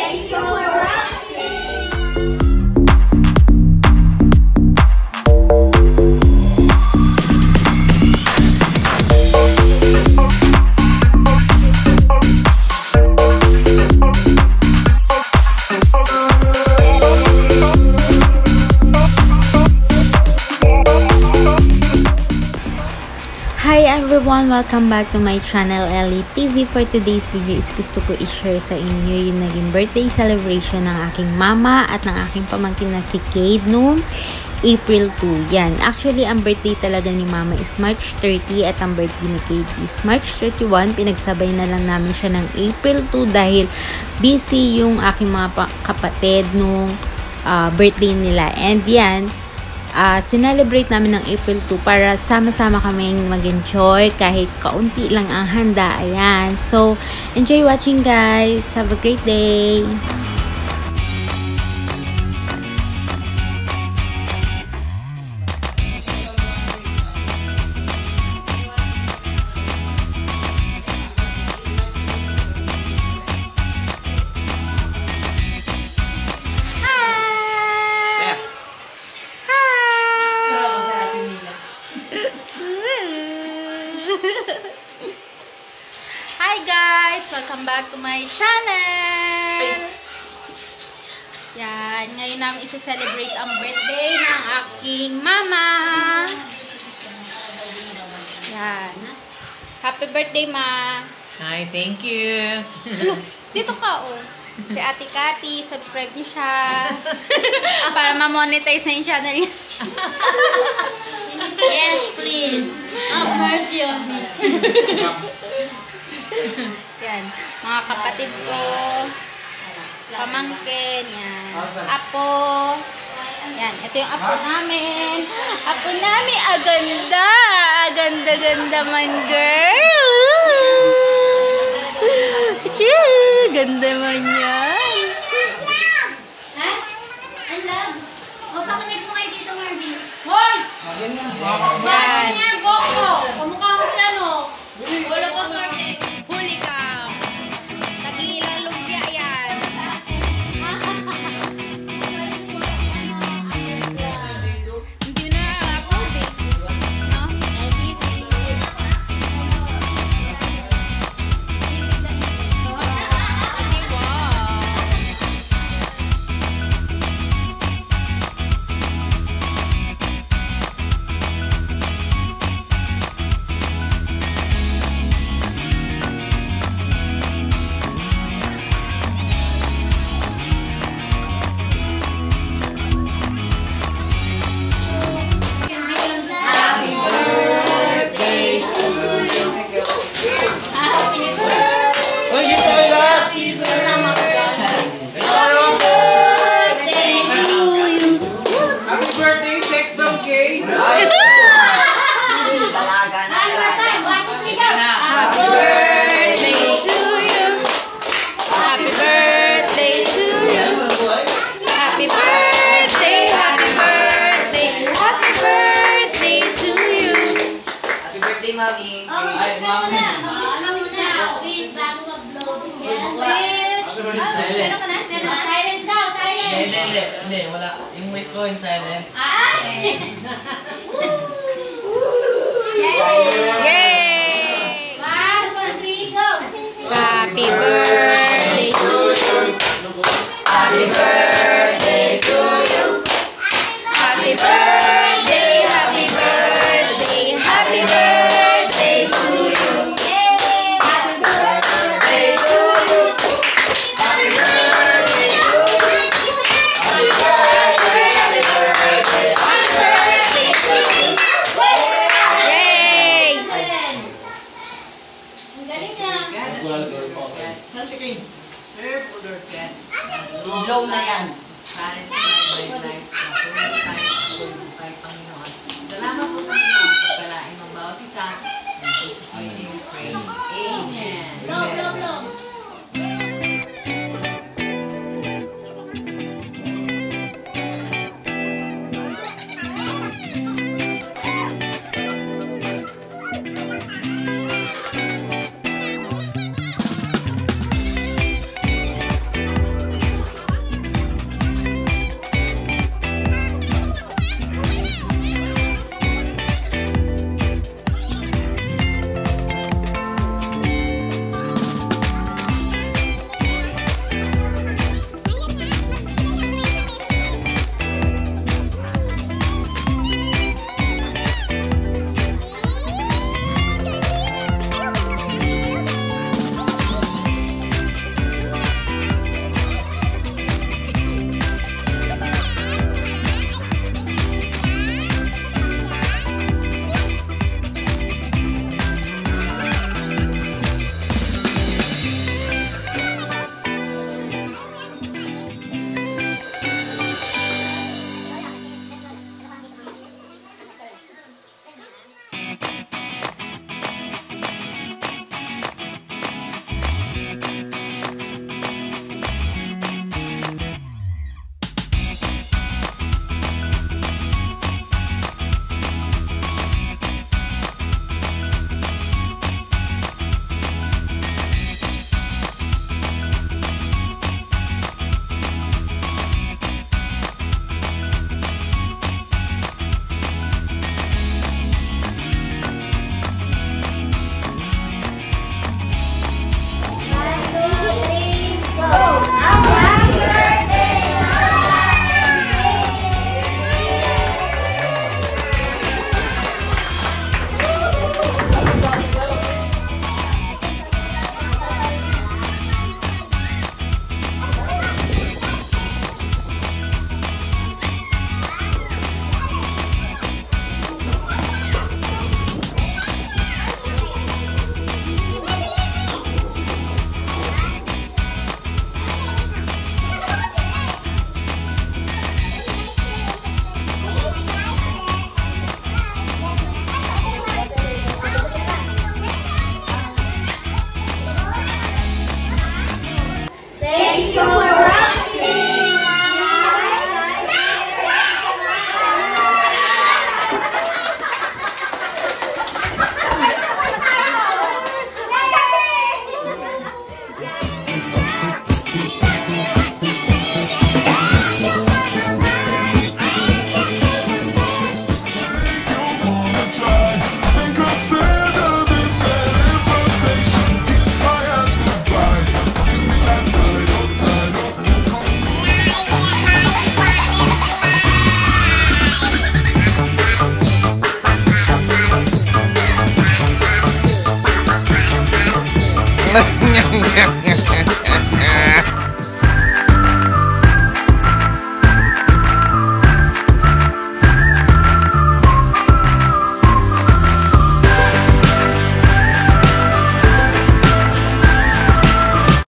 Hi everyone! Welcome back to my channel, Ellie TV. For today's video is gusto ko i-share sa inyo yung naging birthday celebration ng aking mama at ng aking pamangkin na si Kade noong April 2. Yan. Actually, ang birthday talaga ni mama is March 30 at ang birthday ni Kade is March 31. Pinagsabay na lang namin siya ng April 2 dahil busy yung aking mga kapatid nung birthday nila. And yan, sinelebrate namin ng April 2 para sama-sama kaming mag-enjoy kahit kaunti lang ang handa. Ayan. So, enjoy watching guys. Have a great day. Hi guys! Welcome back to my channel! Yan, ngayon namin isa-celebrate ang birthday ng aking mama. Yan. Happy birthday, ma! Hi, thank you! Dito ka, oh. Si Ate Kati, subscribe niyo siya. Para ma-monetize na yung channel niya. Yes, please. Have mercy on me. Yan. Mga kapatid ko. Pamangkin. Yan. Apo. Yan. Ito yung apo namin. Apo namin. Aganda. Aganda-ganda man, girl. Ganda man yan. Ha? Ang love. O, pakunig mo kayo dito, Marvin. Hoy! Yan. Yan, Boko. Pamukha mo sila, no? Wala pa, Marvin. Huli ka. Tagilang lumpia yan. Hindi na upload eh. No? Mami. Gusto mo na. Ano mo na. Please, bago mag-upload. Meron ka na? Silence daw, silence. Hindi, wala. Yung wish ko in silent. Yay! 1, 2, 3, go! Happy birthday to you. Happy birthday to you. Happy birthday, happy birthday, happy birthday to you. Happy birthday to you. Happy birthday to you. Happy birthday, happy birthday, happy birthday to you. Yay! Ang galing na. Serve order can. Low na yan. Satisfied by life. Kay Panginoon. Salamat po sa inyo. Pagkalain ng bawat isa. In Jesus' name we pray. Amen. Long. Thank you for